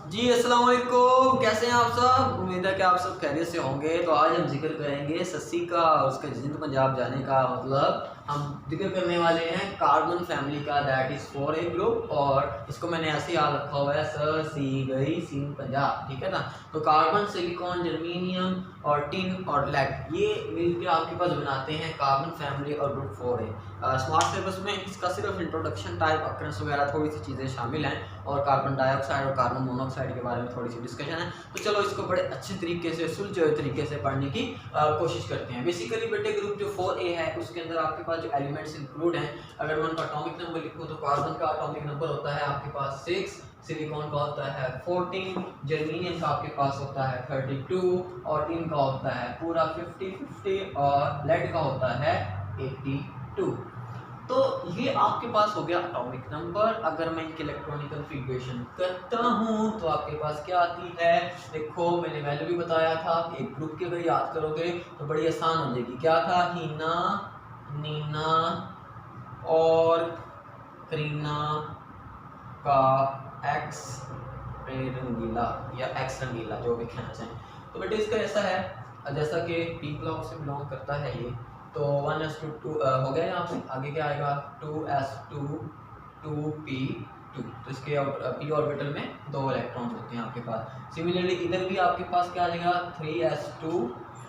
जी अस्सलाम वालेकुम, कैसे हैं आप सब। उम्मीद है कि आप सब खैरियत से होंगे। तो आज हम जिक्र करेंगे सस्सी का और उसका जिंद पंजाब जाने का मतलब हम जिक्र करने वाले हैं कार्बन फैमिली का, दैट इज़ 4A ग्रुप। और इसको मैंने ऐसे याद रखा हुआ है स सी गई सिंध पंजाब, ठीक है ना। तो कार्बन, सिलिकॉन, जर्मीनियम और टिन और लेड ये मिलकर आपके पास बनाते हैं कार्बन फैमिली और ग्रुप 4A। स्मार्ट सिलेबस में इसका सिर्फ इंट्रोडक्शन, टाइप, अक्रेंस वगैरह थोड़ी सी चीज़ें शामिल हैं और कार्बन डाइऑक्साइड और कार्बन मोनोऑक्साइड के बारे में थोड़ी सी डिस्कशन है। तो चलो इसको बड़े अच्छे तरीके से, सुलझे हुए तरीके से पढ़ने की कोशिश करते हैं। बेसिकली बेटे ग्रुप जो 4A है उसके अंदर आपके पास जो एलिमेंट्स इंक्लूड हैं, अगर मैं उनका अटॉमिक नंबर लिखूँ तो कार्बन का अटॉमिक नंबर होता है आपके पास 6, सिलिकॉन का होता है 14, जर्मीनियम का आपके पास होता है 32 और टिन का होता है पूरा 50 और लेड का होता है 82। तो ये आपके पास हो गया एटॉमिक नंबर। अगर मैं इनके इलेक्ट्रॉनिक कॉन्फ़िगरेशन करता हूँ तो आपके पास क्या आती है, देखो मैंने वैल्यू भी बताया था। एक ग्रुप की अगर याद करोगे तो बड़ी आसान हो जाएगी। क्या था, हीना, नीना और करीना का एक्स रंगीला या एक्स रंगीला, जो भी कहना चाहें। तो बेटे इसका ऐसा है, जैसा कि पी ब्लॉक से बिलोंग करता है ये, तो 1s2 हो गया। यहाँ पे आगे क्या आएगा 2s2 2p2। तो इसके पी ऑर्बिटल में 2 इलेक्ट्रॉन्स होते हैं आपके पास। सिमिलरली इधर भी आपके पास क्या आ जाएगा 3s2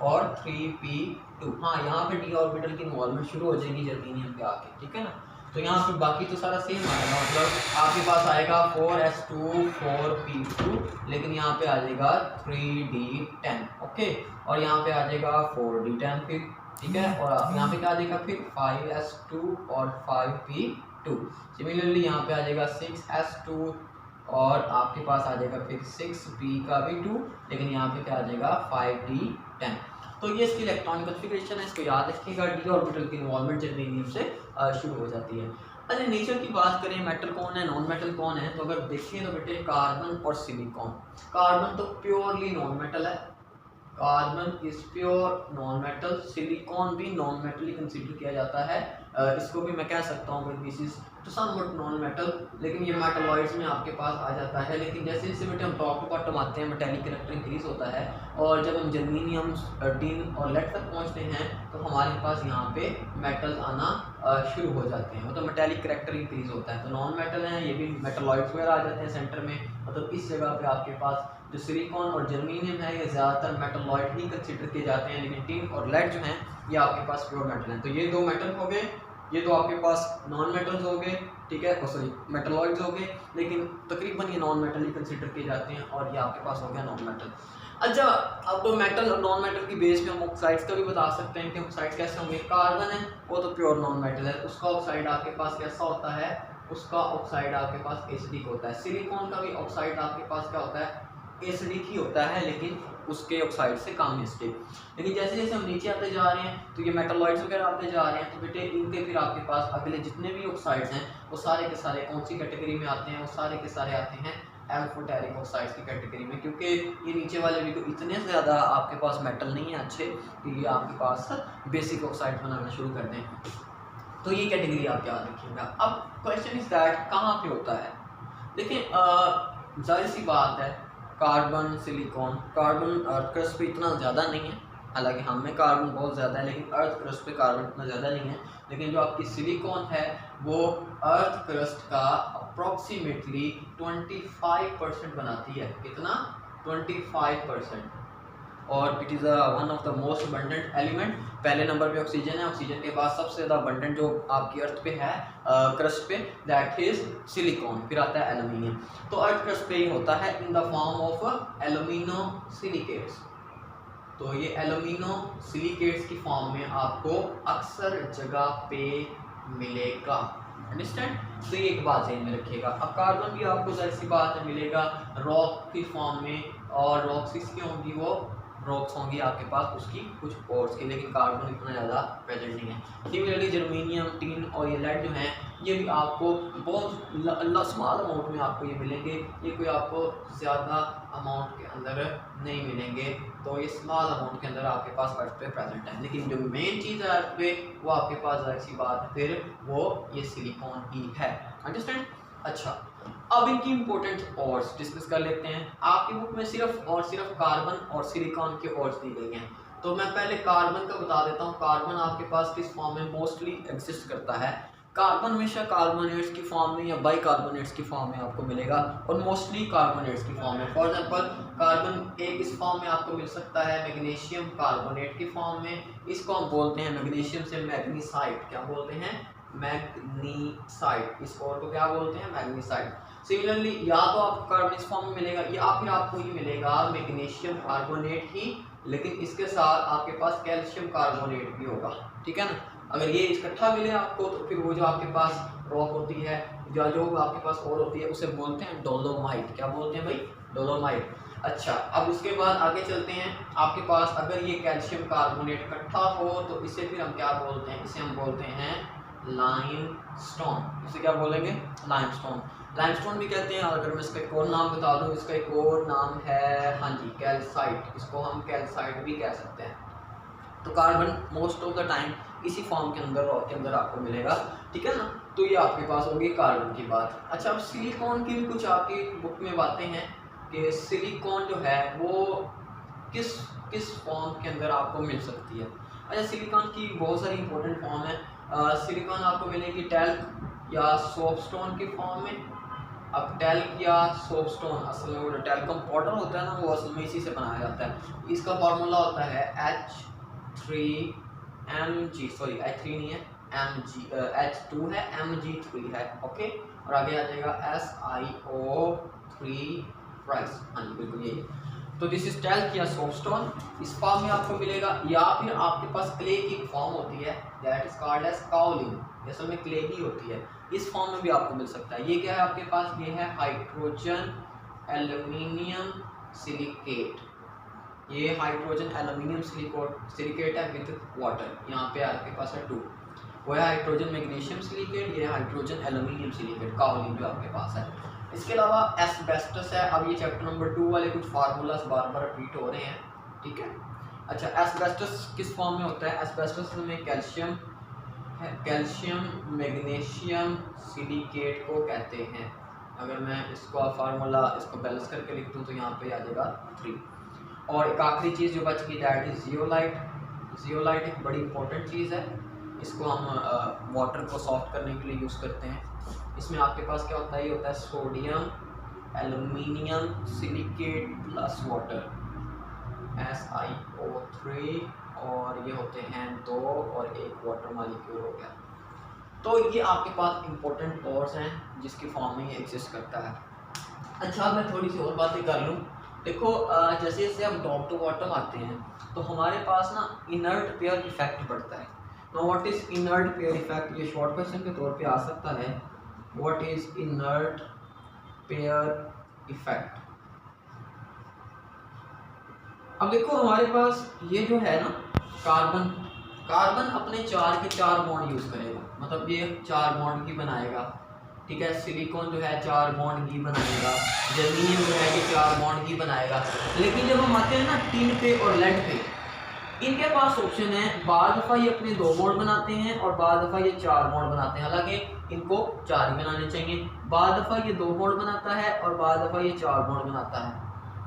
और 3p2। हाँ, यहाँ पे डी ऑर्बिटल की इन्वॉल्वमेंट शुरू हो जाएगी जर्मीनियम पे आके, ठीक है ना। तो यहाँ पे बाकी तो सारा सेम आएगा, मतलब आपके पास आएगा 4s2 4p2, लेकिन यहाँ पे आ जाएगा 3d10, ओके। और यहाँ पे आ जाएगा 4d10 फिर, ठीक है। और यहाँ पे क्या आ जाएगा फिर 5s2 और 5p2। सिमिलरली यहाँ पे आ जाएगा 6s2 और आपके पास आ जाएगा फिर 6p का भी 2, लेकिन यहाँ पे क्या आ जाएगा 5d10। तो ये इसकी इलेक्ट्रॉनिक कॉन्फ़िगरेशन है, इसको याद रखिएगा। डी ऑर्बिटल की इन्वॉल्वमेंट जर्मेनियम से शुरू हो जाती है। अच्छा, नेचर की बात करें, मेटल कौन है, नॉन मेटल कौन है, तो अगर देखें तो बेटे कार्बन और सिलिकॉन। कार्बन तो प्योरली नॉन मेटल है, carbon is pure non metal. Silicon भी नॉन मेटल ही कंसीडर किया जाता है। इसको भी मैं कह सकता हूँ this is to somewhat non metal, लेकिन ये मेटलॉइड्स में आपके पास आ जाता है। लेकिन जैसे जैसे बेटे हम टॉप टू बॉटम आते हैं, मेटेलिक कैरेक्टर इंक्रीज होता है और जब हम जर्मीनियम, टिन और लेड तक पहुँचते हैं तो हमारे पास यहाँ पे मेटल्स आना शुरू हो जाते हैं, मतलब मेटेलिक कैरेक्टर इंक्रीज होता है। तो नॉन मेटल हैं, ये भी मेटलॉइड्स वगैरह आ जाते हैं सेंटर में। मतलब इस जगह पे आपके पास जो सिलिकॉन और जर्मीनियम है ये ज़्यादातर मेटलॉइड ही कंसिडर किए जाते हैं, लेकिन टिन और लेड जो हैं ये आपके पास प्योर मेटल हैं। तो ये 2 मेटल हो गए, ये तो आपके पास नॉन मेटल्स हो गए, ठीक है, सॉरी मेटलॉइड्स हो गए, लेकिन तकरीबन ये नॉन मेटल ही कंसिडर किए जाते हैं। और ये आपके पास हो गया नॉन मेटल। अच्छा, अब तो मेटल और नॉन मेटल की बेस पे हम ऑक्साइड्स का भी बता सकते हैं कि ऑक्साइड्स कैसे होंगे। कार्बन है वो तो प्योर नॉन मेटल है, उसका ऑक्साइड आपके पास कैसा होता है, उसका ऑक्साइड आपके पास एसिडिक होता है। सिलिकॉन का भी ऑक्साइड आपके पास क्या होता है, एसिडिक ही होता है, लेकिन उसके ऑक्साइड से कम एसिडिक। लेकिन जैसे जैसे हम नीचे आते जा रहे हैं तो ये मेटलॉइड्स वगैरह आते जा रहे हैं, तो बेटे इनके फिर आपके पास अगले जितने भी ऑक्साइड्स हैं वो सारे के सारे कौन सी कैटेगरी में आते हैं, वो सारे के सारे आते हैं एल्फोटेरिक ऑक्साइड्स की कैटेगरी में, क्योंकि ये नीचे वाले भी तो इतने ज़्यादा आपके पास मेटल नहीं है अच्छे कि ये आपके पास बेसिक ऑक्साइड बनाना शुरू कर दें। तो ये कैटेगरी आप याद रखिएगा। अब क्वेश्चन इज दैट कहाँ पे होता है। देखिए जाहिर सी बात है, carbon, silicon, carbon earth crust पे इतना ज़्यादा नहीं है, हालांकि हम में कार्बन बहुत ज़्यादा है लेकिन अर्थ क्रस्ट पे कार्बन इतना ज़्यादा नहीं है। लेकिन जो आपकी सिलिकॉन है वो अर्थ क्रस्ट का अप्रॉक्सीमेटली 25% बनाती है। कितना, 25%। और it is one of the most abundant element. पहले नंबर पे ऑक्सीजन है, ऑक्सीजन के बाद सबसे ज़्यादा अबंडेंट जो आपकी अर्थ पे है क्रस्ट पे, दैट इज सिलिकॉन। फिर आता है एल्यूमिनियम। तो अर्थ क्रस्ट पे ही होता है in the form of alumino silicates. तो ये एल्यूमिनो सिलिकेट्स की फॉर्म में आपको अक्सर जगह पे मिलेगा, अंडरस्टैंड। तो ये एक बात ध्यान में रखिएगा। अब कार्बन भी आपको जाहिर सी बात है मिलेगा रॉक की फॉर्म में, और रॉक्स किसकी होंगी, वो रॉक्स होंगी आपके पास उसकी कुछ पोर्स की, लेकिन कार्बन इतना ज़्यादा प्रेजेंट नहीं है। सिमिलरली जर्मीनियम, टिन और ये लेड जो हैं ये भी आपको बहुत स्मॉल अमाउंट में आपको ये मिलेंगे, ये कोई आपको ज़्यादा अमाउंट के अंदर नहीं मिलेंगे। तो ये स्मॉल अमाउंट के अंदर आपके पास अर्थ पे प्रेजेंट है, लेकिन जो मेन चीज़ है अर्थ पे वो आपके पास ऐसी बात है फिर वो ये सिलिकॉन ही है, अंडरस्टैंड। अच्छा, अब इनकी इंपॉर्टेंट ऑर्स डिस्कस कर लेते हैं। आपकी बुक में सिर्फ और सिर्फ कार्बन और सिलिकॉन के ऑर्स दी गई हैं, तो मैं पहले कार्बन का बता देता हूँ। कार्बन आपके पास किस फॉर्म में मोस्टली एग्जिस्ट करता है? कार्बन हमेशा कार्बोनेट्स की फॉर्म में या बाई कार्बोनेट्स की फॉर्म में आपको मिलेगा, और मोस्टली कार्बोनेट्स की फॉर्म में। फॉर एग्जांपल कार्बन एक इस फॉर्म में आपको मिल सकता है मैग्नीशियम कार्बोनेट की फॉर्म में, इसको हम बोलते हैं मैग्नीशियम से मैग्नीसाइड। क्या बोलते हैं? मैग्नीसाइड। इस और को क्या बोलते हैं? मैग्नीसाइड। सिमिलरली या तो आपको कार्बन इस फॉर्म में मिलेगा या फिर आपको ये मिलेगा मैग्नीशियम कार्बोनेट ही, लेकिन इसके साथ आपके पास कैल्शियम कार्बोनेट भी होगा, ठीक है ना। अगर ये इकट्ठा मिले आपको तो फिर वो जो आपके पास रॉक होती है या जो आपके पास और होती है उसे बोलते हैं डोलोमाइट। क्या बोलते हैं भाई? डोलोमाइट। अच्छा, अब उसके बाद आगे चलते हैं। आपके पास अगर ये कैल्शियम कार्बोनेट इकट्ठा हो तो इसे फिर हम क्या बोलते हैं? इसे हम बोलते हैं लाइमस्टोन। इसे क्या बोलेंगे? लाइमस्टोन। लाइमस्टोन भी कहते हैं। अगर मैं इसका एक और नाम बता दूं, इसका एक और नाम है, हाँ जी, कैल्साइट। इसको हम कैल्साइट भी कह सकते हैं। तो carbon most of the time इसी फॉर्म के अंदर रॉक के अंदर आपको मिलेगा, ठीक है ना। तो ये आपके पास होगी कार्बन की बात। अच्छा, अब सिलिकॉन की भी कुछ आपकी बुक में बातें हैं कि सिलिकॉन जो है वो किस किस फॉर्म के अंदर आपको मिल सकती है। अच्छा, सिलिकॉन की बहुत सारी इंपॉर्टेंट फॉर्म है। सिलिकॉन आपको मिलेगी टैल्क या सोपस्टोन की फॉर्म में। अब टैल्क या सोपस्टोन असल में वो टैल्कम पाउडर होता है ना, वो असल में इसी से बनाया जाता है। इसका फार्मूला होता है H3 नहीं है, H2 है, Mg3 है, ओके। और आगे आ जाएगा SiO3 प्राइस। हाँ जी, बिल्कुल यही। तो दिस इज टैल्क या सोपस्टोन, इस फॉर्म में आपको मिलेगा। या फिर आपके पास क्ले की एक फॉर्म होती है that is called as kaolin, असल में क्ले ही होती है, इस फॉर्म में भी आपको मिल सकता है। ये क्या है आपके पास? ये है हाइड्रोजन एल्यूमिनियम सिलिकेट। ये हाइड्रोजन एल्यूमिनियम सिलिकेट है विद वाटर। यहाँ पे आपके पास है 2। वो है हाइड्रोजन मैग्नीशियम सिलिकेट, ये हाइड्रोजन एल्यूमिनियम सिलिकेट काओलिन जो आपके पास है। इसके अलावा एस्बेस्टस है। अब ये चैप्टर नंबर 2 वाले कुछ फार्मूलाज बार बार रिपीट हो रहे हैं, ठीक है। अच्छा, एस्बेस्टस किस फॉर्म में होता है? एस्बेस्टस में कैल्शियम मैग्नीशियम सिलिकेट को कहते हैं। अगर मैं इसको फार्मूला इसको बैलेंस करके लिख दूँ तो यहाँ पे आ जाएगा 3। और एक आखिरी चीज़ जो बच गई दैट इज जियोलाइट। जियोलाइट एक बड़ी इंपॉर्टेंट चीज़ है। इसको हम वाटर को सॉफ्ट करने के लिए यूज़ करते हैं। इसमें आपके पास क्या होता है? ये होता है sodium aluminium silicate plus water, SiO3, और ये होते हैं 2 और 1 वाटर मॉलिक्यूल हो गया। तो ये आपके पास इंपॉर्टेंट ऑर्स हैं जिसकी फॉर्म में ये एग्जिस्ट करता है। अच्छा, मैं थोड़ी सी और बातें कर लूँ। देखो, जैसे जैसे हम टॉप टू बॉटम आते हैं तो हमारे पास ना इनर्ट पेयर इफेक्ट बढ़ता है। Now what is inert pair effect? ये शॉर्ट क्वेश्चन के तौर पे आ सकता है। What is inert pair effect? अब देखो, हमारे पास ये जो है ना कार्बन अपने 4 के 4 बॉन्ड यूज करेगा, मतलब ये 4 बॉन्ड की बनाएगा, ठीक है। सिलिकॉन जो है 4 बॉन्ड की बनाएगा, जर्मेनियम जो है ये 4 बॉन्ड की बनाएगा। लेकिन जब हम आते हैं ना टिन पे और लेड पे, इनके पास ऑप्शन है, बाद दफ़ा ये अपने 2 बॉन्ड बनाते हैं और बाद दफ़ा ये 4 बॉन्ड बनाते हैं। हालांकि इनको 4 ही बनाने चाहिए। बाद दफ़ा ये 2 बॉन्ड बनाता है और बाद दफ़ा ये 4 बॉन्ड बनाता है।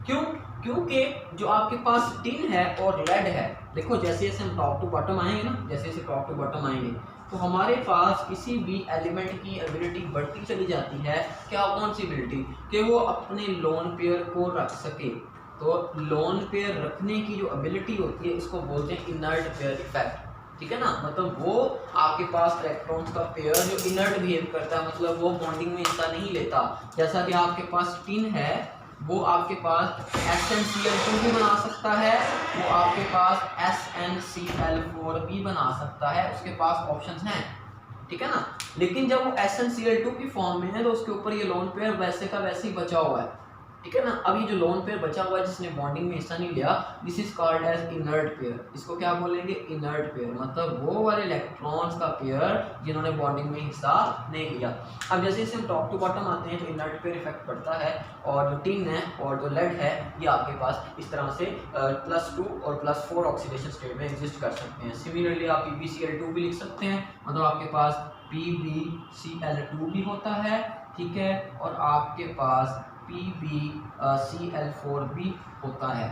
क्यों? क्योंकि जो आपके पास टिन है और लेड है, देखो जैसे जैसे हम टॉप टू बॉटम आएंगे ना, जैसे जैसे टॉप टू बॉटम आएंगे तो हमारे पास किसी भी एलिमेंट की एबिलिटी बढ़ती चली जाती है। क्या? कौन सी एबिलिटी? कि वो अपने लोन पेयर को रख सके। तो लोन पेयर रखने की जो एबिलिटी होती है इसको बोलते हैं इनर्ट पेयर इफेक्ट, ठीक है ना। मतलब वो आपके पास इलेक्ट्रॉन्स का पेयर जो इनर्ट बिहेव करता है, मतलब वो बॉन्डिंग में हिस्सा नहीं लेता। जैसा कि आपके पास टिन है, वो आपके पास SnCl2 भी बना सकता है, वो आपके पास SnCl4 भी बना सकता है, उसके पास ऑप्शंस हैं, ठीक है ना। लेकिन जब वो SnCl2 की फॉर्म में है तो उसके ऊपर ये लोन पेयर वैसे का वैसे ही बचा हुआ है, ठीक है ना। अब ये जो लोन पेयर बचा हुआ है जिसने बॉन्डिंग में हिस्सा नहीं लिया, this is called as inert pair. इसको क्या बोलेंगे? इनर्ट पेयर, मतलब वो वाले इलेक्ट्रॉन्स का पेयर जिन्होंने बॉन्डिंग में हिस्सा नहीं लिया। अब जैसे जैसे हम टॉप टू बॉटम आते हैं तो इनर्ट पेयर इफेक्ट पड़ता है, और जो टिन है और जो लेड है ये आपके पास इस तरह से +2 और +4 ऑक्सीडेशन स्टेट में एग्जिस्ट कर सकते हैं। सिमिलरली आप PbCl2 भी लिख सकते हैं, मतलब आपके पास PbCl2 भी होता है, ठीक है, और आपके पास PbCl4 भी होता है,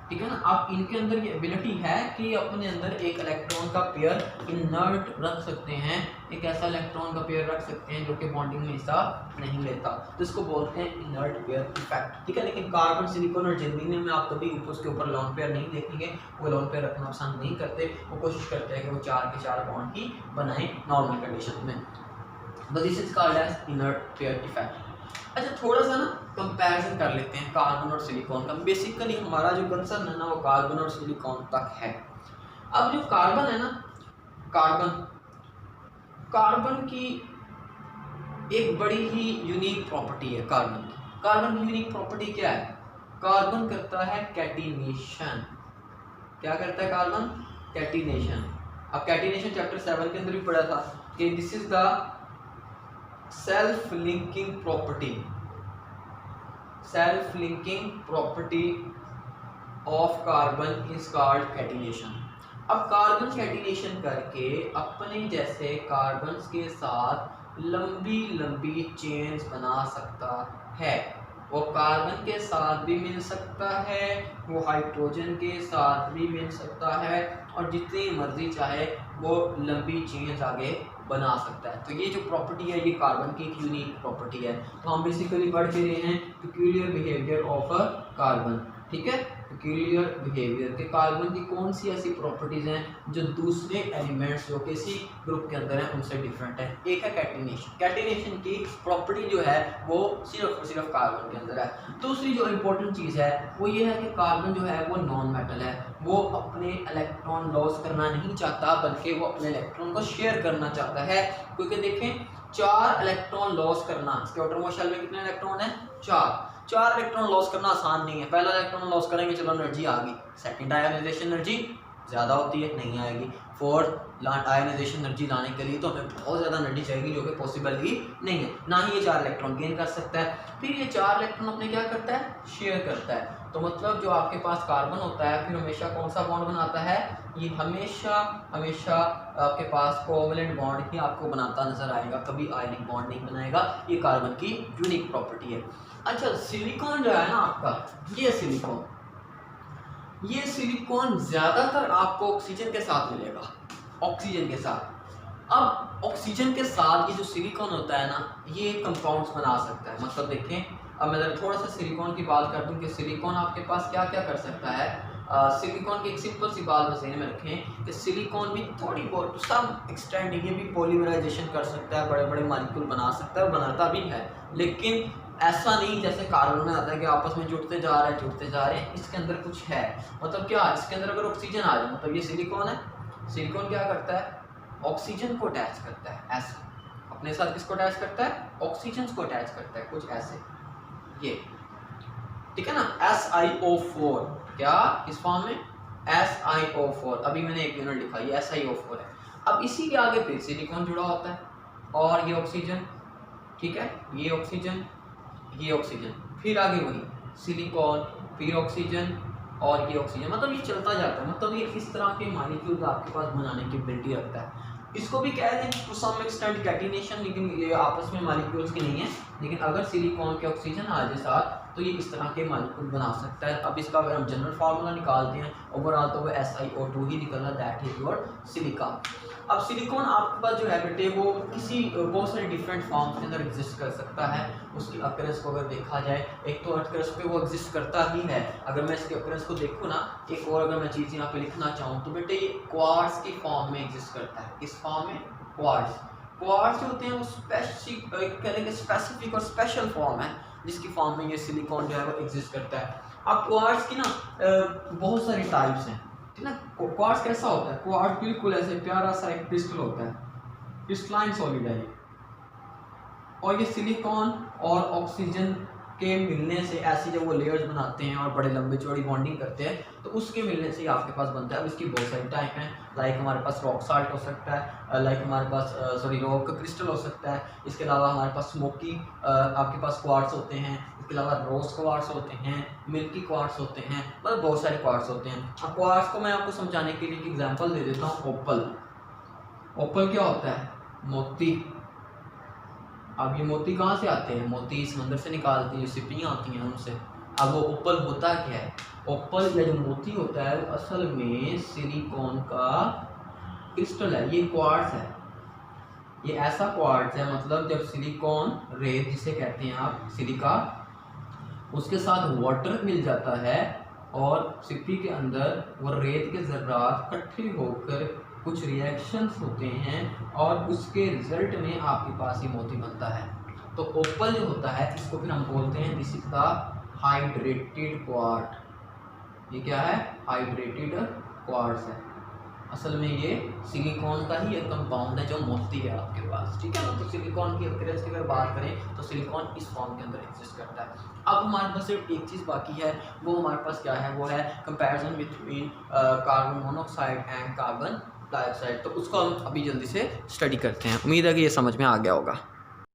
ठीक है ना। अब इनके अंदर ये एबिलिटी है कि अपने अंदर एक इलेक्ट्रॉन का पेयर इनर्ट रख सकते हैं, एक ऐसा इलेक्ट्रॉन का पेयर रख सकते हैं जो कि बॉन्डिंग में हिस्सा नहीं लेता, तो इसको बोलते हैं इनर्ट पेयर इफेक्ट, ठीक है। लेकिन कार्बन, सिलिकॉन और जर्मेनियम में आप कभी उसके ऊपर लोन पेयर नहीं देखेंगे, वो लोन पेयर रखना पसंद नहीं करते, वो कोशिश करते हैं कि वो 4 के 4 बॉन्ड ही बनाएं नॉर्मल कंडीशन में, but this is called as inert pair effect. अच्छा, थोड़ा सा ना कंपैरिजन कर लेते हैं कार्बन और सिलिकॉन का। बेसिकली हमारा जो कंसर्न है ना वो कार्बन और सिलिकॉन तक है। अब जो कार्बन है ना, कार्बन की एक बड़ी ही यूनिक प्रॉपर्टी है कार्बन की। कार्बन की यूनिक प्रॉपर्टी क्या है? कार्बन करता है कैटिनेशन। क्या करता है कार्बन? कैटिनेशन। अब कैटिनेशन चैप्टर 7 के अंदर भी पढ़ा था कि this is the self linking property of carbon is called catenation. अब कार्बन कैटिनेशन करके अपने जैसे कार्बन के साथ लंबी चेन्स बना सकता है। वो कार्बन के साथ भी मिल सकता है, वो हाइड्रोजन के साथ भी मिल सकता है, और जितनी मर्जी चाहे वो लंबी चेन्स आगे बना सकता है। तो ये जो प्रॉपर्टी है ये कार्बन की एक यूनिक प्रॉपर्टी है। तो हम बेसिकली पढ़ के रहे हैं peculiar behaviour of a carbon, ठीक है। पेक्यूलियर बिहेवियर के कार्बन की कौन सी ऐसी प्रॉपर्टीज हैं जो दूसरे एलिमेंट्स जो किसी ग्रुप के अंदर हैं उनसे डिफरेंट है? एक है कैटिनेशन। कैटिनेशन की प्रॉपर्टी जो है वो सिर्फ और सिर्फ कार्बन के अंदर है। दूसरी जो इम्पोर्टेंट चीज़ है वो ये है कि कार्बन जो है वो नॉन मेटल है, वो अपने इलेक्ट्रॉन लॉस करना नहीं चाहता बल्कि वो अपने इलेक्ट्रॉन को शेयर करना चाहता है। क्योंकि देखें 4 इलेक्ट्रॉन लॉस करना, इसके आउटर शेल में कितने इलेक्ट्रॉन है? 4 इलेक्ट्रॉन लॉस करना आसान नहीं है। पहला इलेक्ट्रॉन लॉस करेंगे, चलो एनर्जी आ गई। सेकंड आयोनाइजेशन एनर्जी ज़्यादा होती है, नहीं आएगी। फोर्थ आयोनाइजेशन एनर्जी लाने के लिए तो हमें बहुत ज़्यादा एनर्जी चाहिए जो कि पॉसिबल ही नहीं है, ना ही ये 4 इलेक्ट्रॉन गेन कर सकता है। फिर ये 4 इलेक्ट्रॉन अपने क्या करता है? शेयर करता है। तो मतलब जो आपके पास कार्बन होता है फिर हमेशा कौन सा बॉन्ड बनाता है? ये हमेशा आपके पास कोवलेंट बॉन्ड ही आपको बनाता नजर आएगा, कभी आयनिक बॉन्ड नहीं बनाएगा। ये कार्बन की यूनिक प्रॉपर्टी है। अच्छा, सिलिकॉन जो है ना आपका, ये सिलिकॉन ज़्यादातर आपको ऑक्सीजन के साथ मिलेगा, ऑक्सीजन के साथ। अब ऑक्सीजन के साथ ये जो सिलिकॉन होता है ना ये कंपाउंड्स बना सकता है। मतलब देखें, अब मैं थोड़ा सा सिलिकॉन की बात कर दूं कि सिलिकॉन आपके पास क्या क्या कर सकता है। सिलिकॉन की एक सिंपल सी बात बस ध्यान में रखें कि सिलिकॉन भी थोड़ी बहुत सम एक्सटेंड ये भी पॉलीमराइजेशन कर सकता है, बड़े बड़े मॉलिक्यूल बना सकता है, बनाता भी है। लेकिन ऐसा नहीं जैसे कार्बन में आता है कि आपस में जुड़ते जा रहे हैं। इसके अंदर कुछ है, मतलब क्या, इसके अंदर अगर ऑक्सीजन आ जाए, मतलब ये सिलिकॉन है, सिलिकॉन क्या करता है? ऑक्सीजन को अटैच करता है ऐसे, अपने साथ किसको अटैच करता है? ऑक्सीजन को अटैच करता है, कुछ ऐसे, ये ठीक है ना। SiO4, क्या इस फॉर्म में? SiO4, अभी मैंने एक यूनिट लिखा, ये SiO4 है। अब इसी के आगे फिर सिलिकॉन जुड़ा होता है और ये ऑक्सीजन, ठीक है, ये ऑक्सीजन, फिर आगे वही सिलिकॉन, फिर ऑक्सीजन और ये ऑक्सीजन, मतलब ये चलता जाता है। मतलब ये इस तरह के मॉलिक्यूल आपके पास बनाने की एबिलिटी रखता है। इसको भी कहते हैं टू सम एक्सटेंट कैटिनेशन, लेकिन ये आपस में मॉलिक्यूल्स की नहीं है। लेकिन अगर सिलिकॉन के ऑक्सीजन आ जाए साथ तो ये इस तरह के मॉलिक्यूल बना सकता है। अब इसका अगर हम जनरल फार्मूला निकालते हैं ओवरऑल तो वो SiO2 ही निकलना, दैट इज योर सिलिकॉन। अब सिलिकॉन आपके पास जो है बेटे वो किसी बहुत सारे डिफरेंट फॉर्म्स के अंदर एग्जिस्ट कर सकता है। उसकी अकरेंस को अगर देखा जाए, एक तो अकरेंस पे वो एग्जिस्ट करता ही है। अगर मैं इसके अकरेंस को देखूँ ना, एक और अगर मैं चीज़ यहाँ पे लिखना चाहूँ तो बेटे ये क्वार्ट्ज की फॉर्म में एग्जिस्ट करता है। किस फॉर्म में? क्वार्ट्ज जो होते हैं वो स्पेसिफिक और स्पेशल फॉर्म है जिसकी फॉर्म में ये सिलिकॉन जो है वो एग्जिस्ट करता है। अब क्वार्ट्ज की ना बहुत सारी टाइप्स हैं, ठीक ना। क्वार्ट्ज कैसा होता है? क्वार्ट्ज बिल्कुल ऐसे प्यारा सा एक क्रिस्टल होता है, क्रिस्टलाइन सॉलिड है ये। और ये सिलिकॉन और ऑक्सीजन के मिलने से ऐसी जब वो लेयर्स बनाते हैं और बड़े लंबे चौड़ी बॉन्डिंग करते हैं तो उसके मिलने से आपके पास बनता है। अब इसकी बहुत सारी टाइप हैं, लाइक हमारे पास रॉक साल्ट हो सकता है, लाइक हमारे पास रॉक क्रिस्टल हो सकता है। इसके अलावा हमारे पास स्मोकी आपके पास क्वार्ट्स होते हैं, इसके अलावा रोज क्वार्ट्स होते हैं, मिल्की क्वार्ट्स होते हैं, मतलब बहुत सारे क्वार्ट्स होते हैं। अब क्वार्ट्स को मैं आपको समझाने के लिए एक एग्जाम्पल दे देता हूँ। ओपल क्या होता है? मोती, अब ये मोती कहाँ से आते हैं? मोती समंदर से निकालती हैं, सिपियाँ आती हैं उनसे। अब वो ओपल होता क्या है? ओपल या जो मोती होता है वो असल में सिलिकॉन का क्रिस्टल है, ये क्वार्ट्ज है। ये ऐसा क्वार्ट्ज है, मतलब जब सिलिकॉन रेत जिसे कहते हैं आप सिलिका, उसके साथ वाटर मिल जाता है और सिप्पी के अंदर वो रेत के ज़र्रात इकट्ठे होकर कुछ रिएक्शंस होते हैं और उसके रिजल्ट में आपके पास ये मोती बनता है। तो ओपल जो होता है इसको फिर हम बोलते हैं this is the hydrated quartz. ये क्या है? हाइड्रेटेड क्वार्ट्ज है। असल में ये सिलिकॉन का ही एक कंपाउंड है जो मोती है आपके पास, ठीक है ना। तो सिलिकॉन की अक्रेंस की अगर बात करें तो सिलिकॉन इस फॉर्म के अंदर एग्जिस्ट करता है। अब हमारे पास सिर्फ एक चीज़ बाकी है, वो हमारे पास क्या है? वो है comparison between carbon monoxide and carbon dioxide. तो उसको हम अभी जल्दी से स्टडी करते हैं। उम्मीद है कि ये समझ में आ गया होगा।